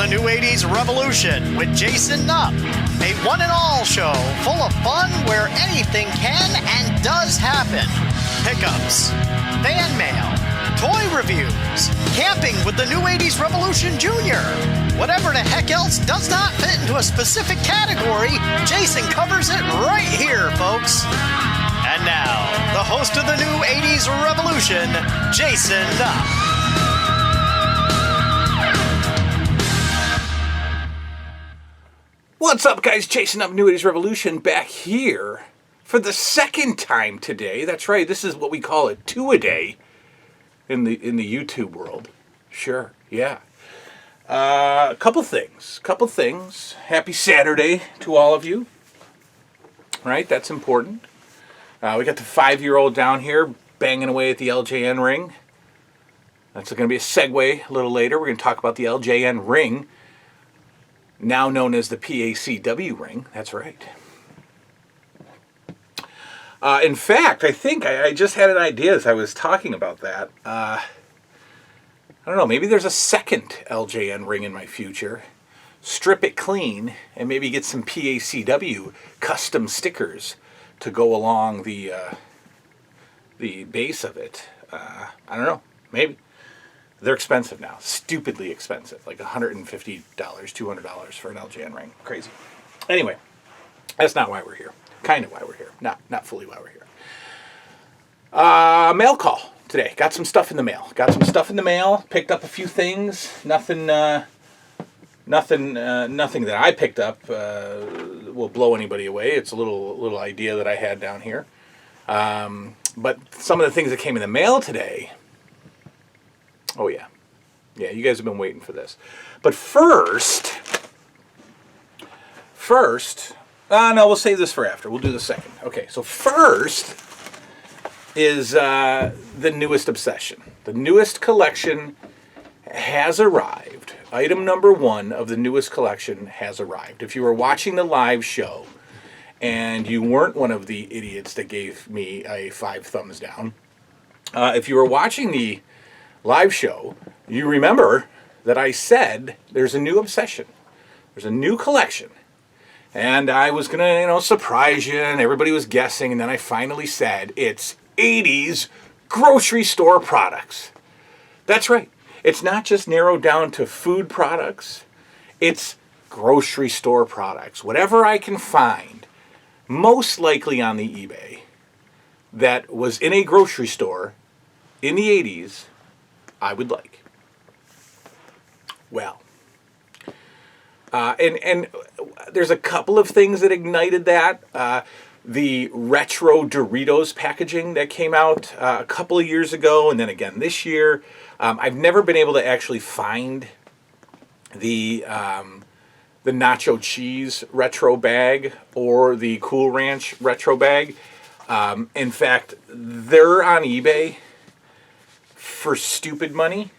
the New 80's Revolution with Jason Nupp, a one and all show full of fun where anything can and does happen. Pickups, fan mail, toy reviews, camping with the New 80's Revolution Jr. Whatever the heck else does not fit into a specific category, Jason covers it right here, folks. And now, the host of the New 80's Revolution, Jason Nupp. What's up, guys? Jason Nupp, New 80's Revolution, back here for the second time today. That's right, this is what we call a two-a-day in the YouTube world. Sure, yeah. A couple things. Happy Saturday to all of you. Right, that's important. We got the 5-year-old down here banging away at the LJN ring. That's going to be a segue a little later. We're going to talk about the LJN ring, now known as the PACW ring. That's right. In fact, I think I just had an idea as I was talking about that. I don't know, maybe there's a second LJN ring in my future. Strip it clean and maybe get some PACW custom stickers to go along the base of it. I don't know, maybe. They're expensive now, stupidly expensive, like $150, $200 for an LJN ring. Crazy. Anyway, that's not why we're here. Kind of why we're here. Not fully why we're here. Mail call today. Got some stuff in the mail. Picked up a few things. Nothing that I picked up will blow anybody away. It's a little idea that I had down here. But some of the things that came in the mail today. Oh yeah, you guys have been waiting for this. But first, no, we'll save this for after. We'll do the second. Okay, so first is the newest obsession. The newest collection has arrived. Item number 1 of the newest collection has arrived. If you were watching the live show and you weren't one of the idiots that gave me a 5 thumbs down, if you were watching the live show, you remember that I said there's a new obsession. There's a new collection. And I was going to, surprise you, and everybody was guessing, and then I finally said it's 80's grocery store products. That's right. It's not just narrowed down to food products. It's grocery store products. Whatever I can find, most likely on the eBay, that was in a grocery store in the 80's, I would like. Well, and there's a couple of things that ignited that. The retro Doritos packaging that came out a couple of years ago, and then again this year. I've never been able to actually find the nacho cheese retro bag or the Cool Ranch retro bag. In fact, they're on eBay for stupid money.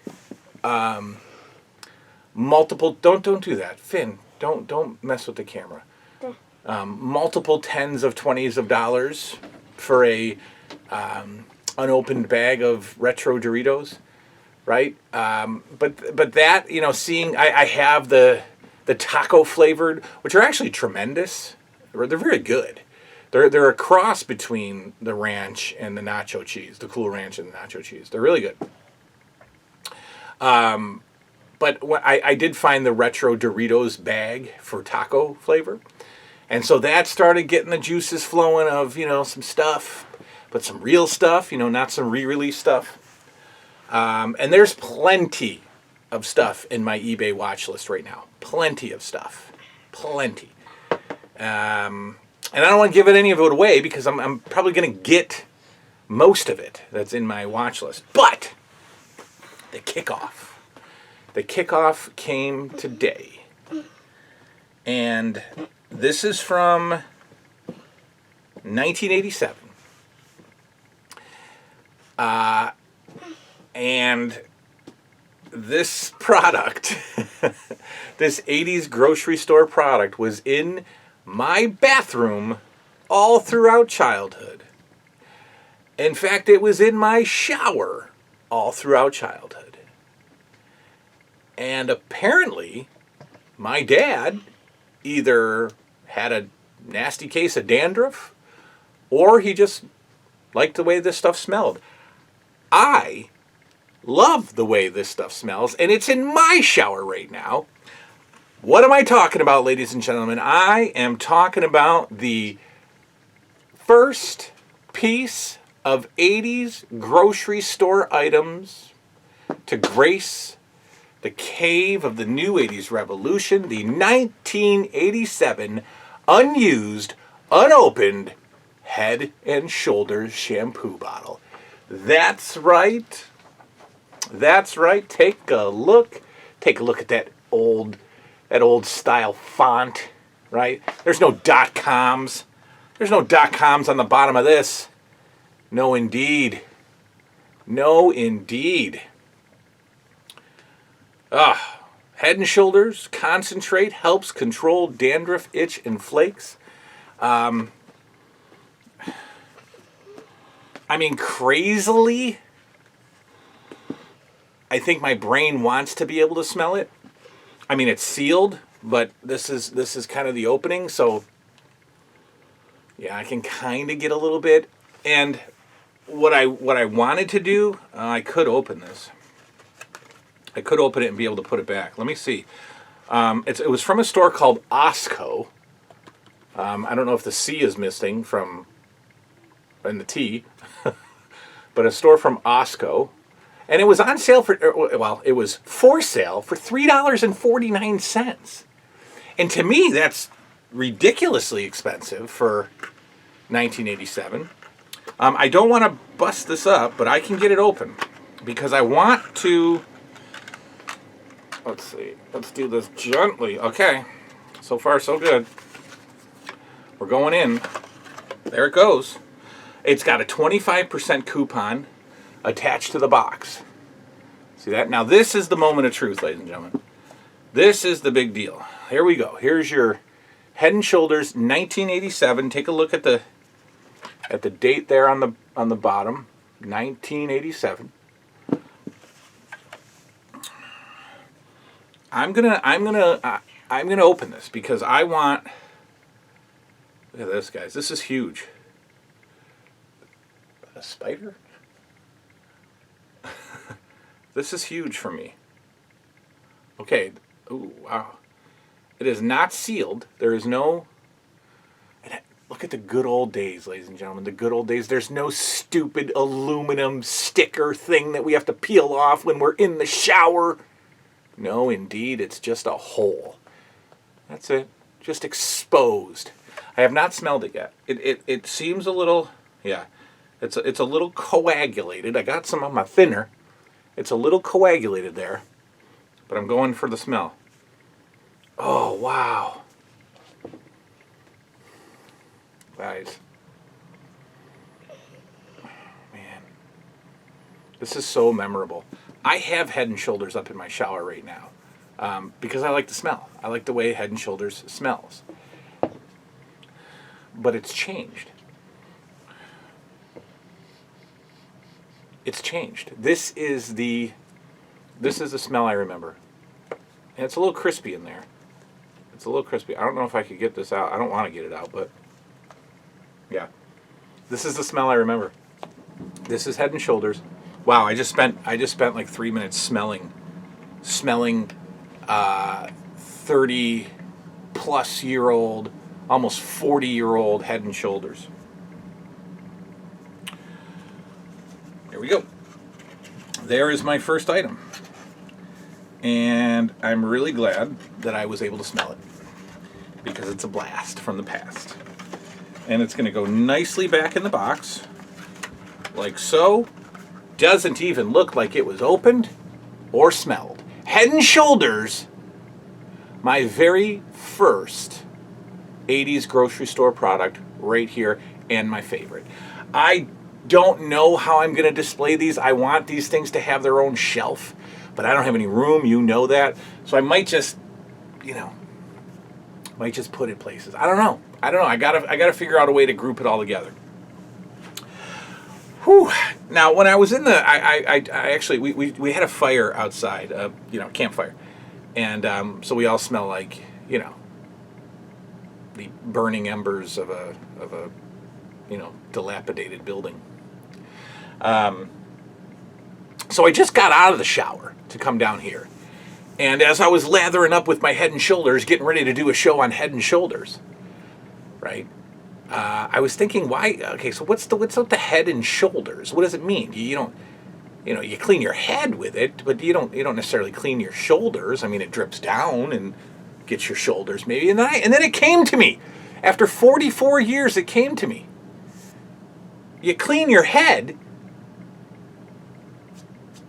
Multiple. Don't do that, Finn. Don't mess with the camera. Multiple tens of twenties of dollars for a unopened bag of retro Doritos, right? But that, seeing I have the taco flavored, which are actually tremendous. They're very good. They're a cross between the ranch and the nacho cheese, the Cool Ranch and the nacho cheese. They're really good. But I did find the retro Doritos bag for taco flavor. And so that started getting the juices flowing of, some stuff, but some real stuff, not some re-release stuff. And there's plenty of stuff in my eBay watch list right now. Plenty of stuff. Plenty. And I don't want to give any of it away because I'm probably going to get most of it that's in my watch list. But the kickoff came today. And this is from 1987. And this product, this 80's grocery store product, was in my bathroom all throughout childhood. In fact, it was in my shower all throughout childhood. And apparently, my dad either had a nasty case of dandruff or he just liked the way this stuff smelled. I love the way this stuff smells, and it's in my shower right now. What am I talking about, ladies and gentlemen? I am talking about the first piece of 80s grocery store items to grace the cave of the new 80s revolution, the 1987 unused, unopened Head and Shoulders shampoo bottle. That's right. That's right. Take a look. Take a look at that old style font, right? There's no .coms. There's no .coms on the bottom of this. No, indeed. No, indeed. Head and Shoulders Concentrate helps control dandruff, itch, and flakes. I mean, crazily, I think my brain wants to be able to smell it. I mean, it's sealed, but this is kind of the opening, so yeah, I can kind of get a little bit. And what I wanted to do, I could open this. I could open it and be able to put it back. Let me see. It was from a store called Osco. I don't know if the C is missing from and the T, but a store from Osco. And it was on sale for, well, it was for sale for $3.49. And to me, that's ridiculously expensive for 1987. I don't want to bust this up, but I can get it open because I want to. Let's see. Let's do this gently. Okay. So far, so good. We're going in. There it goes. It's got a 25% coupon attached to the box. See that? Now, this is the moment of truth, ladies and gentlemen. This is the big deal. Here we go. Here's your Head and Shoulders 1987. Take a look at the date there on the bottom. 1987. I'm gonna open this because I want. Look at this, guys. This is huge. A spider? This is huge for me. Okay. Ooh, wow. It is not sealed. There is no. Look at the good old days, ladies and gentlemen. The good old days. There's no stupid aluminum sticker thing that we have to peel off when we're in the shower. No, indeed, it's just a hole. That's it. Just exposed. I have not smelled it yet. It seems a little, yeah. It's a little coagulated. I got some on my thinner. It's a little coagulated there. But I'm going for the smell. Oh, wow. Guys. Man. This is so memorable. I have Head and Shoulders up in my shower right now because I like the smell. I like the way Head and Shoulders smells. But it's changed. It's changed. This is the smell I remember. And it's a little crispy in there. It's a little crispy. I don't know if I could get this out. I don't want to get it out, but yeah. This is the smell I remember. This is Head and Shoulders. Wow, I just spent like 3 minutes smelling 30 plus year old, almost 40-year-old Head and Shoulders. Here we go. There is my first item. And I'm really glad that I was able to smell it because it's a blast from the past. And it's going to go nicely back in the box like so. Doesn't even look like it was opened or smelled. Head and Shoulders, my very first 80s grocery store product right here and my favorite. I don't know how I'm going to display these. I want these things to have their own shelf, but I don't have any room, you know that. So I might just, put it places. I don't know. I gotta figure out a way to group it all together. Whew. Now, when I was in the, I actually, we had a fire outside, campfire. And so we all smell like, the burning embers of a dilapidated building. So I just got out of the shower to come down here. And as I was lathering up with my Head and Shoulders, getting ready to do a show on Head and Shoulders, right? I was thinking, why? Okay, so what's with the Head and Shoulders? What does it mean? You don't, you clean your head with it, but you don't necessarily clean your shoulders. I mean, it drips down and gets your shoulders maybe. And then it came to me. After 44 years, it came to me. You clean your head,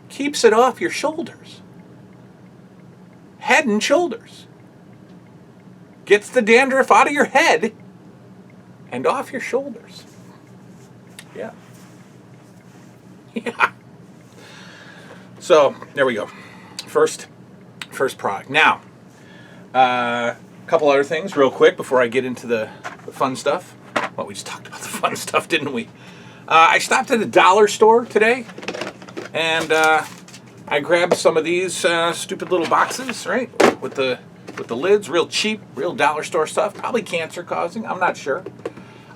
keeps it off your shoulders. Head and Shoulders. Gets the dandruff out of your head and off your shoulders. Yeah. Yeah. So, there we go. First product. Now, a couple other things real quick before I get into the fun stuff. Well, we just talked about the fun stuff, didn't we? I stopped at a dollar store today, and I grabbed some of these stupid little boxes, right? With the lids, real cheap, real dollar store stuff. Probably cancer causing, I'm not sure.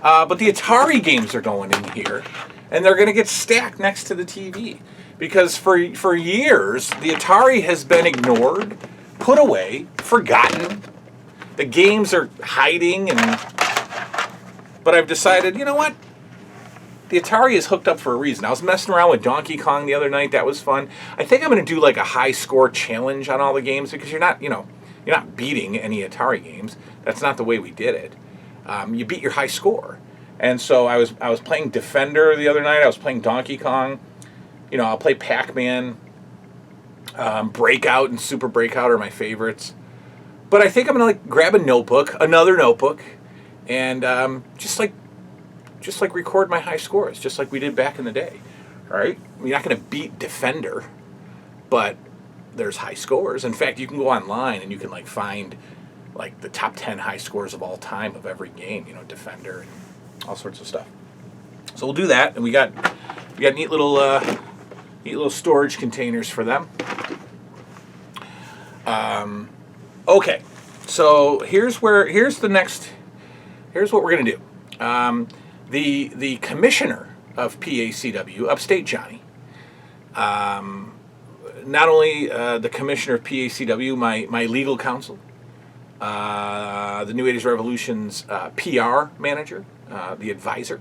But the Atari games are going in here, and they're going to get stacked next to the TV. Because for years, the Atari has been ignored, put away, forgotten. The games are hiding, but I've decided, you know what? The Atari is hooked up for a reason. I was messing around with Donkey Kong the other night. That was fun. I think I'm going to do like a high score challenge on all the games because you're not beating any Atari games. That's not the way we did it. You beat your high score. And so I was playing Defender the other night. I was playing Donkey Kong. I'll play Pac-Man. Breakout and Super Breakout are my favorites. But I think I'm going to grab another notebook, and just record my high scores, just like we did back in the day, right? You're not going to beat Defender, but there's high scores. In fact, you can go online and you can find the top 10 high scores of all time of every game, Defender and all sorts of stuff. So we'll do that, and we got neat little storage containers for them. Okay, so here's what we're gonna do. The commissioner of PACW, Upstate Johnny, not only the commissioner of PACW, my legal counsel, the New 80's Revolution's PR manager, the advisor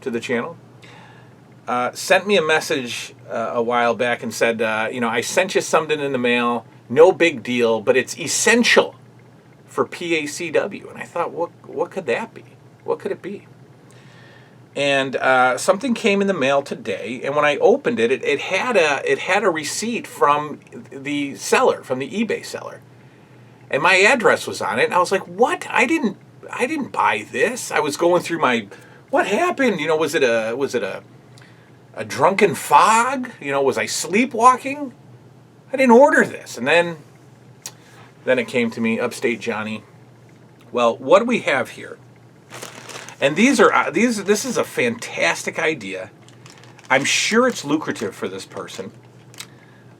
to the channel, sent me a message a while back and said, I sent you something in the mail, no big deal, but it's essential for PACW. And I thought, what could that be? What could it be? And something came in the mail today, and when I opened it, it had a receipt from the seller, from the eBay seller, and my address was on it. And I was like, "What? I didn't buy this." I was going through what happened? Was it a drunken fog? Was I sleepwalking? I didn't order this. And then it came to me, Upstate Johnny. Well, what do we have here? And this is a fantastic idea. I'm sure it's lucrative for this person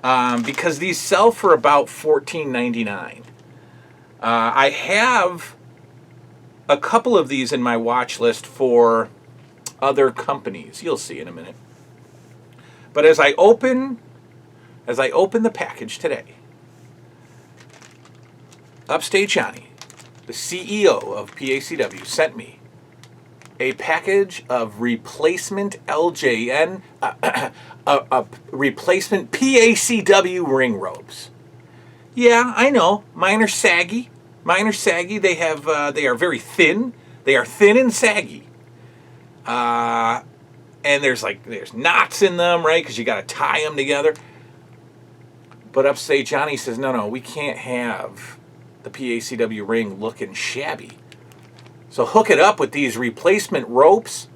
because these sell for about $14.99. I have a couple of these in my watch list for other companies. You'll see in a minute. But as I open the package today, Upstate Johnny, the CEO of PACW, sent me a package of replacement LJN, replacement PACW ring ropes. Yeah, I know. Mine are saggy. They are very thin. They are thin and saggy. And there's knots in them, right? Because you got to tie them together. But Upstate Johnny says, no, we can't have the PACW ring looking shabby. So hook it up with these replacement ropes.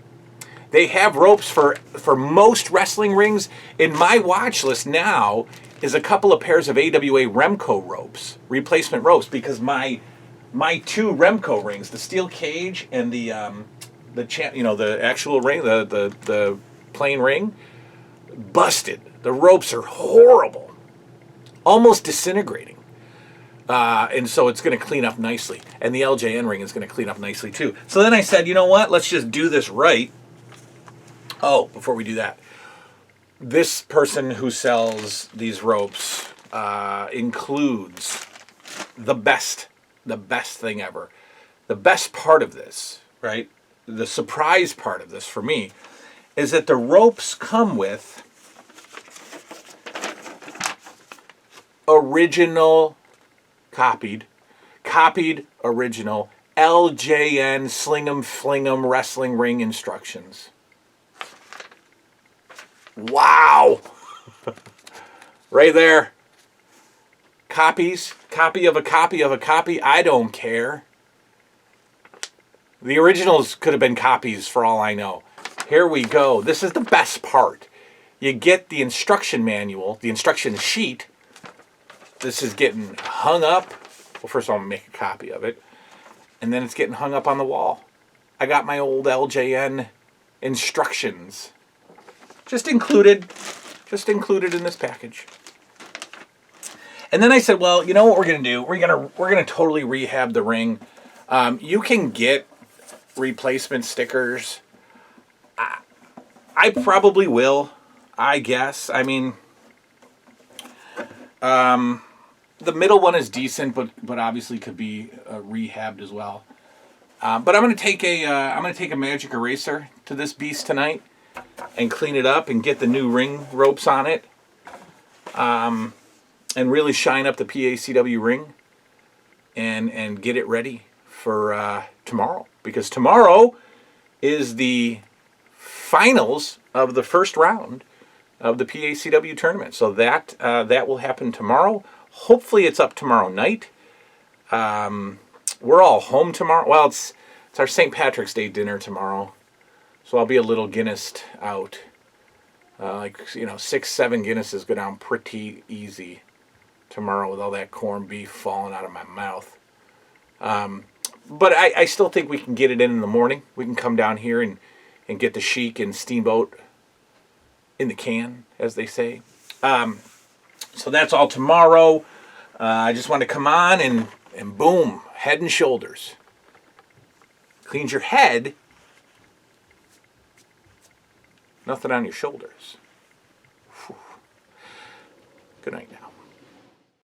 They have ropes for most wrestling rings. In my watch list now is a couple of pairs of AWA Remco ropes, replacement ropes, because my two Remco rings, the steel cage and the actual ring, the plain ring, busted. The ropes are horrible. almost disintegrating. And so it's going to clean up nicely. And the LJN ring is going to clean up nicely too. So then I said, you know what? Let's just do this right. Oh, before we do that, this person who sells these ropes includes the best thing ever. The best part of this, right? The surprise part of this for me is that the ropes come with original copied original LJN Sling 'em Fling 'em wrestling ring instructions. Wow! Right there. Copies, copy of a copy of a copy, I don't care. The originals could have been copies for all I know. Here we go. This is the best part. You get the instruction manual, the instruction sheet. This is getting hung up. Well, first of all, I'm going to make a copy of it. And then it's getting hung up on the wall. I got my old LJN instructions. Just included in this package. And then I said, well, you know what we're going to do? We're going to totally rehab the ring. You can get replacement stickers. I probably will, I guess. I mean, the middle one is decent, but obviously could be rehabbed as well. But I'm going to take a magic eraser to this beast tonight and clean it up and get the new ring ropes on it, and really shine up the PACW ring and get it ready for tomorrow, because tomorrow is the finals of the first round of the PACW tournament. So that will happen tomorrow. Hopefully it's up tomorrow night. We're all home tomorrow. Well, it's our St. Patrick's Day dinner tomorrow. So I'll be a little Guinnessed out. 6-7 Guinnesses go down pretty easy tomorrow with all that corned beef falling out of my mouth. But I still think we can get it in the morning. We can come down here and get the Chic and Steamboat in the can, as they say. So that's all tomorrow. I just want to come on and boom, head and shoulders. Cleans your head. Nothing on your shoulders. Whew. Good night now.